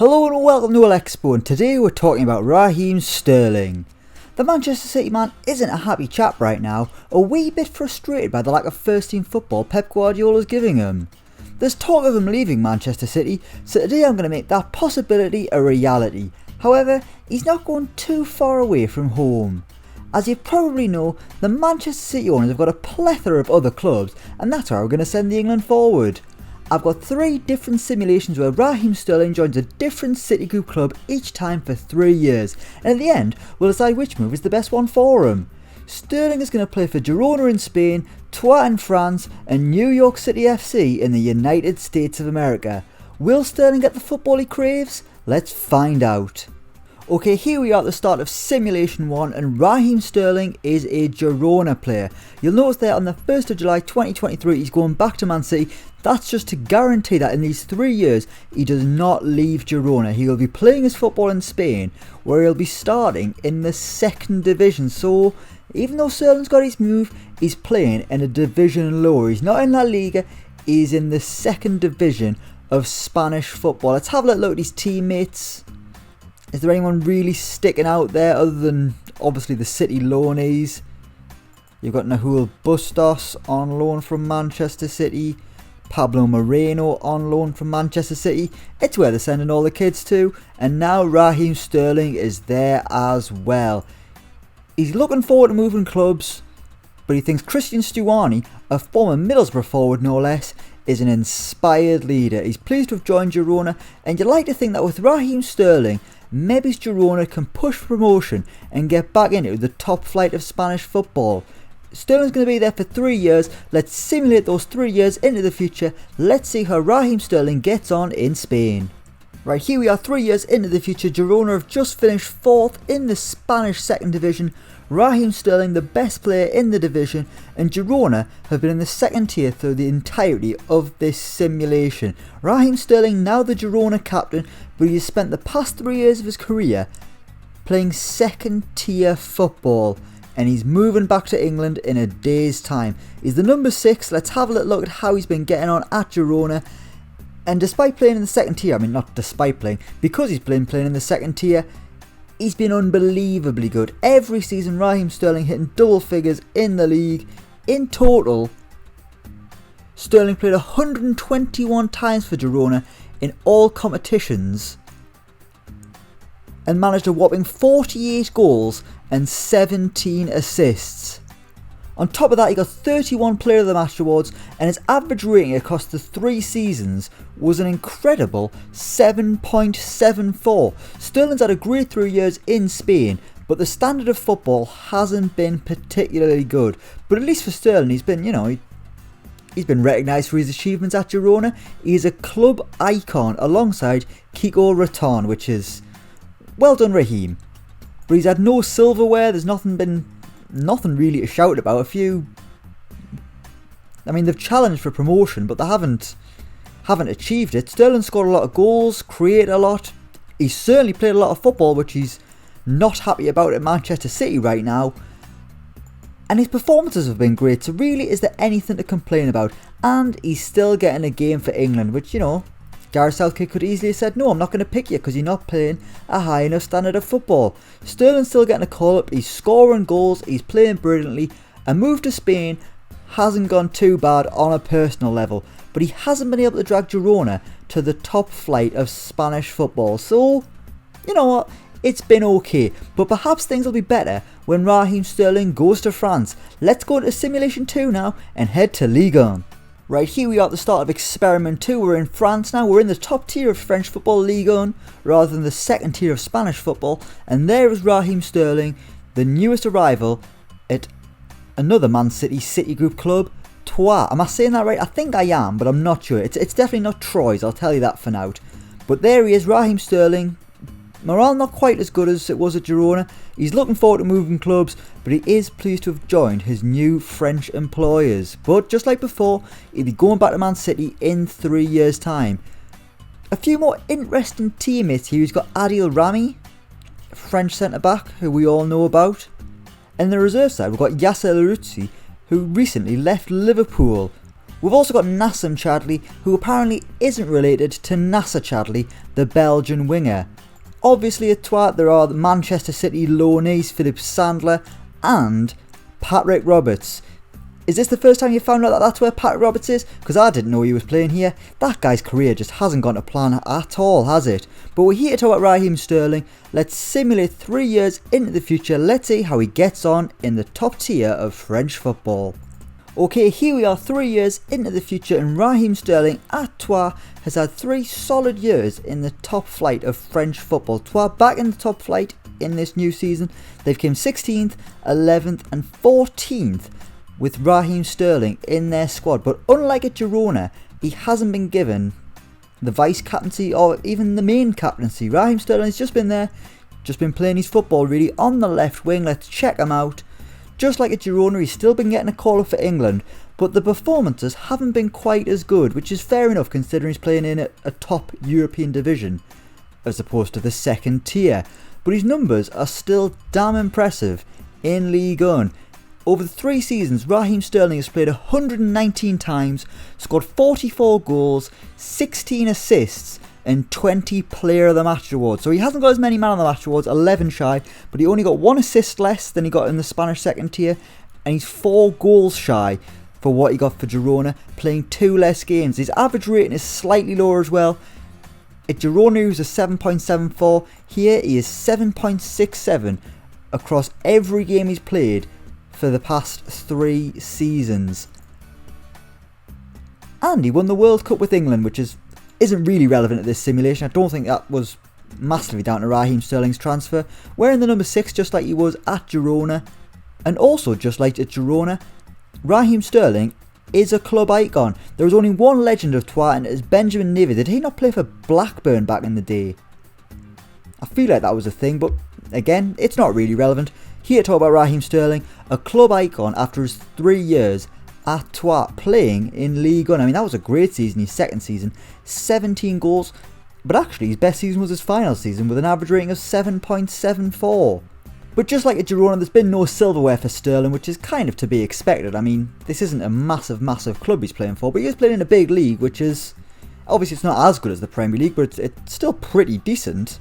Hello and welcome to Elecspo, and today we're talking about Raheem Sterling. The Manchester City man isn't a happy chap right now, a wee bit frustrated by the lack of first team football Pep Guardiola's giving him. There's talk of him leaving Manchester City, so today I'm going to make that possibility a reality. However, he's not going too far away from home. As you probably know, the Manchester City owners have got a plethora of other clubs, and that's why we're going to send the England forward. I've got 3 different simulations where Raheem Sterling joins a different City Group club each time for 3 years, and at the end we'll decide which move is the best one for him. Sterling is going to play for Girona in Spain, Troyes in France and New York City FC in the United States of America. Will Sterling get the football he craves? Let's find out. Okay, here we are at the start of Simulation 1 and Raheem Sterling is a Girona player. You'll notice there on the 1st of July 2023 he's going back to Man City. That's just to guarantee that in these 3 years he does not leave Girona. He will be playing his football in Spain where he'll be starting in the 2nd division. So even though Sterling's got his move, he's playing in a division lower. He's not in La Liga, he's in the 2nd division of Spanish football. Let's have a look at his teammates. Is there anyone really sticking out there other than obviously the City loanees? You've got Nahuel Bustos on loan from Manchester City. Pablo Moreno on loan from Manchester City. It's where they're sending all the kids to. And now Raheem Sterling is there as well. He's looking forward to moving clubs, but he thinks Christian Stuani, a former Middlesbrough forward no less, is an inspired leader. He's pleased to have joined Girona, and you'd like to think that with Raheem Sterling, maybe Girona can push promotion and get back into the top flight of Spanish football. Sterling's going to be there for 3 years. Let's simulate those 3 years into the future. Let's see how Raheem Sterling gets on in Spain. Right, here we are 3 years into the future. Girona have just finished 4th in the Spanish 2nd division. Raheem Sterling the best player in the division, and Girona have been in the 2nd tier through the entirety of this simulation. Raheem Sterling now the Girona captain, but he has spent the past 3 years of his career playing 2nd tier football, and he's moving back to England in a day's time. He's the number 6. Let's have a little look at how he's been getting on at Girona. And despite playing in the 2nd tier, because he's been playing in the 2nd tier, he's been unbelievably good. Every season Raheem Sterling hitting double figures in the league. In total, Sterling played 121 times for Girona in all competitions and managed a whopping 48 goals and 17 assists. On top of that, he got 31 Player of the Match awards, and his average rating across the 3 seasons was an incredible 7.74. Sterling's had a great 3 years in Spain, but the standard of football hasn't been particularly good. But at least for Sterling, he's been recognised for his achievements at Girona. He's a club icon alongside Kiko Raton, which is well done, Raheem. But he's had no silverware. There's nothing really to shout about. They've challenged for promotion, but they haven't achieved it. Sterling scored a lot of goals, created a lot. He's certainly played a lot of football, which he's not happy about at Manchester City right now. And his performances have been great, so really is there anything to complain about? And he's still getting a game for England, which, Gareth Southgate could easily have said, no, I'm not going to pick you because you're not playing a high enough standard of football. Sterling's still getting a call up, he's scoring goals, he's playing brilliantly. A move to Spain hasn't gone too bad on a personal level, but he hasn't been able to drag Girona to the top flight of Spanish football. So, you know what, it's been okay, but perhaps things will be better when Raheem Sterling goes to France. Let's go to Simulation 2 now and head to Ligue 1. Right, here we are at the start of Experiment 2, we're in France now, we're in the top tier of French football, Ligue 1, rather than the 2nd tier of Spanish football, and there is Raheem Sterling, the newest arrival at another Man City Group club, Troyes. Am I saying that right? I think I am, but I'm not sure. It's definitely not Troyes, I'll tell you that for now. But there he is, Raheem Sterling. Morale not quite as good as it was at Girona. He's looking forward to moving clubs, but he is pleased to have joined his new French employers. But just like before, he'll be going back to Man City in 3 years' time. A few more interesting teammates here. He's got Adil Rami, French centre-back, who we all know about. And the reserve side, we've got Yasser Laroussi, who recently left Liverpool. We've also got Nassem Chadli, who apparently isn't related to Nasser Chadli, the Belgian winger. Obviously at Troyes there are the Manchester City loanees Philip Sandler and Patrick Roberts. Is this the first time you found out that that's where Patrick Roberts is? Because I didn't know he was playing here. That guy's career just hasn't gone to plan at all, has it? But we're here to talk about Raheem Sterling. Let's simulate 3 years into the future. Let's see how he gets on in the top tier of French football. Okay, here we are 3 years into the future, and Raheem Sterling at Troyes has had 3 solid years in the top flight of French football. Troyes back in the top flight in this new season. They've come 16th, 11th and 14th with Raheem Sterling in their squad. But unlike at Girona, he hasn't been given the vice captaincy or even the main captaincy. Raheem Sterling's just been there, just been playing his football really on the left wing. Let's check him out. Just like at Girona, he's still been getting a call up for England, but the performances haven't been quite as good, which is fair enough considering he's playing in a top European division as opposed to the second tier. But his numbers are still damn impressive in Ligue 1. Over the 3 seasons, Raheem Sterling has played 119 times, scored 44 goals, 16 assists and 20 Player of the Match awards. So he hasn't got as many Man of the Match awards, 11 shy, but he only got 1 assist less than he got in the Spanish second tier, and he's 4 goals shy for what he got for Girona, playing 2 less games. His average rating is slightly lower as well. At Girona he was a 7.74, here he is 7.67 across every game he's played for the past 3 seasons. And he won the World Cup with England, which isn't really relevant at this simulation. I don't think that was massively down to Raheem Sterling's transfer. Wearing the number 6 just like he was at Girona, and also just like at Girona, Raheem Sterling is a club icon. There was only one legend of Troyes, and it is Benjamin Neville. Did he not play for Blackburn back in the day? I feel like that was a thing, but again, it's not really relevant. Here to talk about Raheem Sterling, a club icon after his 3 years at Troyes playing in Ligue 1. I mean, that was a great season, his second season, 17 goals, but actually his best season was his final season with an average rating of 7.74. But just like at Girona, there's been no silverware for Sterling, which is kind of to be expected. I mean, this isn't a massive club he's playing for, but he is playing in a big league, which is, obviously it's not as good as the Premier League, but it's still pretty decent.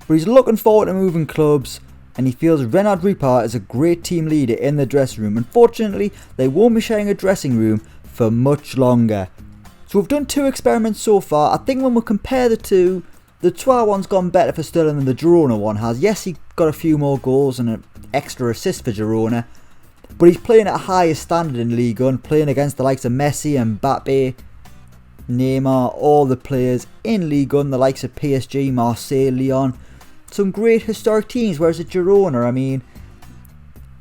But he's looking forward to moving clubs, and he feels Renard Ripart is a great team leader in the dressing room. Unfortunately, they won't be sharing a dressing room for much longer. So we've done 2 experiments so far. I think when we compare the 2, the Troyes one's gone better for Sterling than the Girona one has. Yes, he got a few more goals and an extra assist for Girona, but he's playing at a higher standard in Ligue 1, playing against the likes of Messi and Mbappe, Neymar, all the players in Ligue 1, the likes of PSG, Marseille, Lyon. Some great historic teams, whereas at Girona, I mean,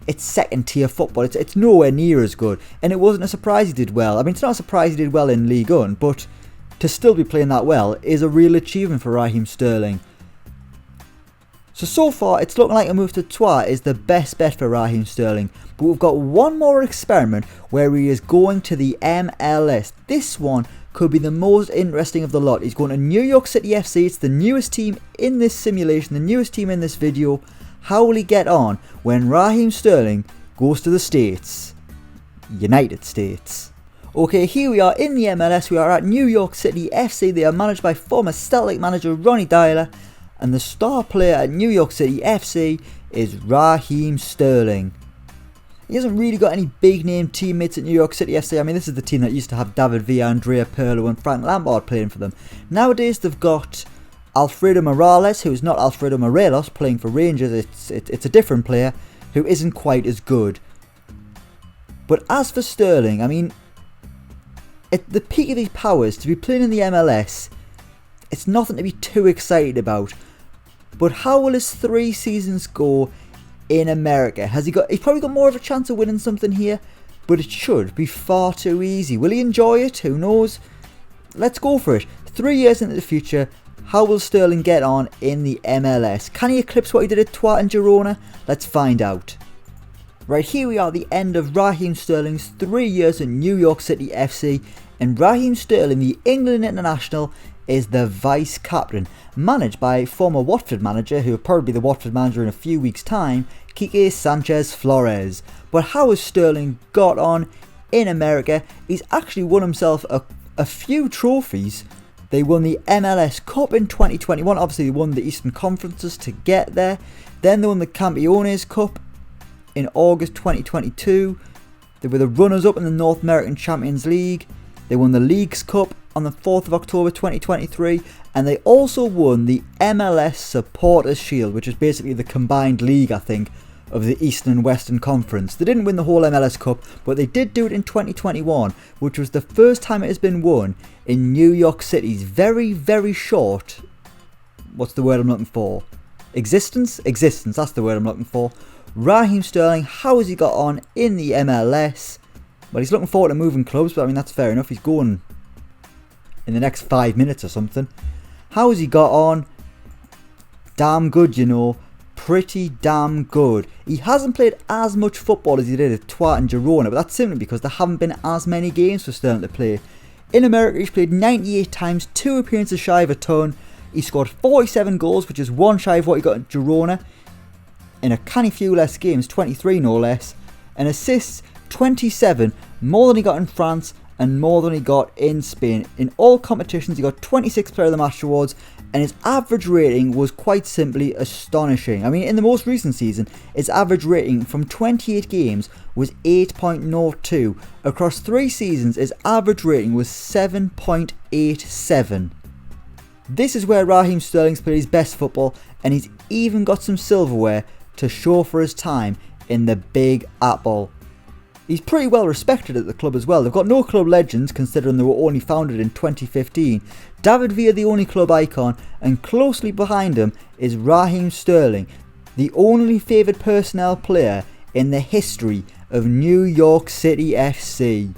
it's second tier football. It's nowhere near as good, and it wasn't a surprise he did well. I mean, it's not a surprise he did well in Ligue 1, but to still be playing that well is a real achievement for Raheem Sterling. So far, it's looking like a move to Troyes is the best bet for Raheem Sterling, but we've got one more experiment where he is going to the MLS. This one could be the most interesting of the lot. He's going to New York City FC. It's the newest team in this simulation, the newest team in this video. How will he get on when Raheem Sterling goes to the States? United States. Okay, here we are in the MLS. We are at New York City FC. They are managed by former Celtic manager Ronnie Dyler, and the star player at New York City FC is Raheem Sterling. He hasn't really got any big name teammates at New York City FC. I mean, this is the team that used to have David Villa, Andrea Pirlo and Frank Lampard playing for them. Nowadays they've got Alfredo Morales, who is not Alfredo Morelos, playing for Rangers. It's a different player who isn't quite as good. But as for Sterling, I mean, at the peak of his powers, to be playing in the MLS, it's nothing to be too excited about. But how will his 3 seasons go in America? He's probably got more of a chance of winning something here, but it should be far too easy. Will he enjoy it? Who knows? Let's go for it. 3 years into the future, how will Sterling get on in the MLS? Can he eclipse what he did at Troyes and Girona? Let's find out. Right, here we are at the end of Raheem Sterling's 3 years at New York City FC, and Raheem Sterling, the England international, is the vice captain, managed by former Watford manager, who will probably be the Watford manager in a few weeks' time, Quique Sanchez Flores. But how has Sterling got on in America. He's actually won himself a few trophies. They won the MLS Cup in 2021. Obviously, they won the Eastern Conferences to get there. Then they won the Campeones Cup in August 2022. They were the runners-up in the North American Champions League. They won the Leagues Cup on the 4th of October 2023. And they also won the MLS Supporters Shield, which is basically the combined league, I think, of the Eastern and Western Conference. They didn't win the whole MLS Cup, but they did do it in 2021, which was the first time it has been won in New York City's very, very short, what's the word I'm looking for? Existence, that's the word I'm looking for. Raheem Sterling, how has he got on in the MLS? Well, he's looking forward to moving clubs, but I mean, that's fair enough. He's going in the next 5 minutes or something. How has he got on? Damn good, you know. Pretty damn good. He hasn't played as much football as he did at Twat and Girona, but that's simply because there haven't been as many games for Sterling to play. In America, he's played 98 times, 2 appearances shy of a ton. He scored 47 goals, which is 1 shy of what he got at Girona. In a canny few less games, 23 no less. And assists, 27, more than he got in France and more than he got in Spain. In all competitions, he got 26 Player of the Match awards, and his average rating was quite simply astonishing. I mean, in the most recent season, his average rating from 28 games was 8.02. Across 3 seasons, his average rating was 7.87. This is where Raheem Sterling's played his best football, and he's even got some silverware to show for his time in the Big Apple. He's pretty well respected at the club as well. They've got no club legends, considering they were only founded in 2015. David Villa, the only club icon, and closely behind him is Raheem Sterling, the only favoured personnel player in the history of New York City FC.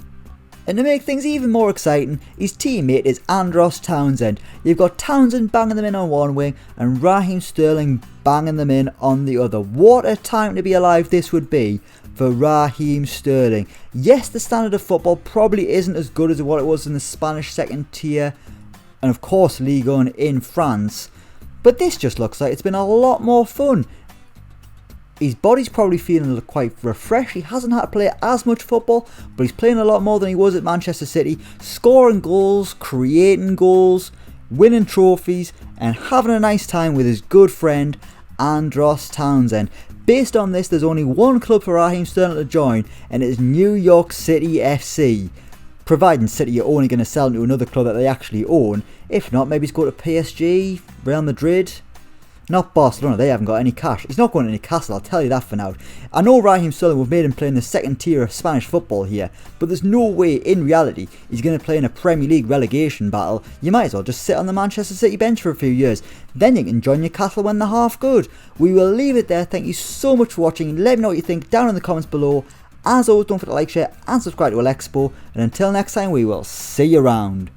And to make things even more exciting, his teammate is Andros Townsend. You've got Townsend banging them in on one wing and Raheem Sterling banging them in on the other. What a time to be alive this would be for Raheem Sterling. Yes, the standard of football probably isn't as good as what it was in the Spanish second tier and of course Ligue 1 in France, but this just looks like it's been a lot more fun. His body's probably feeling quite refreshed. He hasn't had to play as much football, but he's playing a lot more than he was at Manchester City, scoring goals, creating goals, winning trophies, and having a nice time with his good friend Andros Townsend. Based on this, there's only one club for Raheem Sterling to join, and it is New York City FC. Providing City are only going to sell him to another club that they actually own. If not, maybe he's going to PSG, Real Madrid. Not Barcelona, they haven't got any cash. He's not going to Newcastle, I'll tell you that for now. I know Raheem Sterling, we've made him play in the second tier of Spanish football here, but there's no way in reality he's going to play in a Premier League relegation battle. You might as well just sit on the Manchester City bench for a few years. Then you can join Newcastle when they're half good. We will leave it there. Thank you so much for watching. Let me know what you think down in the comments below. As always, don't forget to like, share and subscribe to Elecspo. And until next time, we will see you around.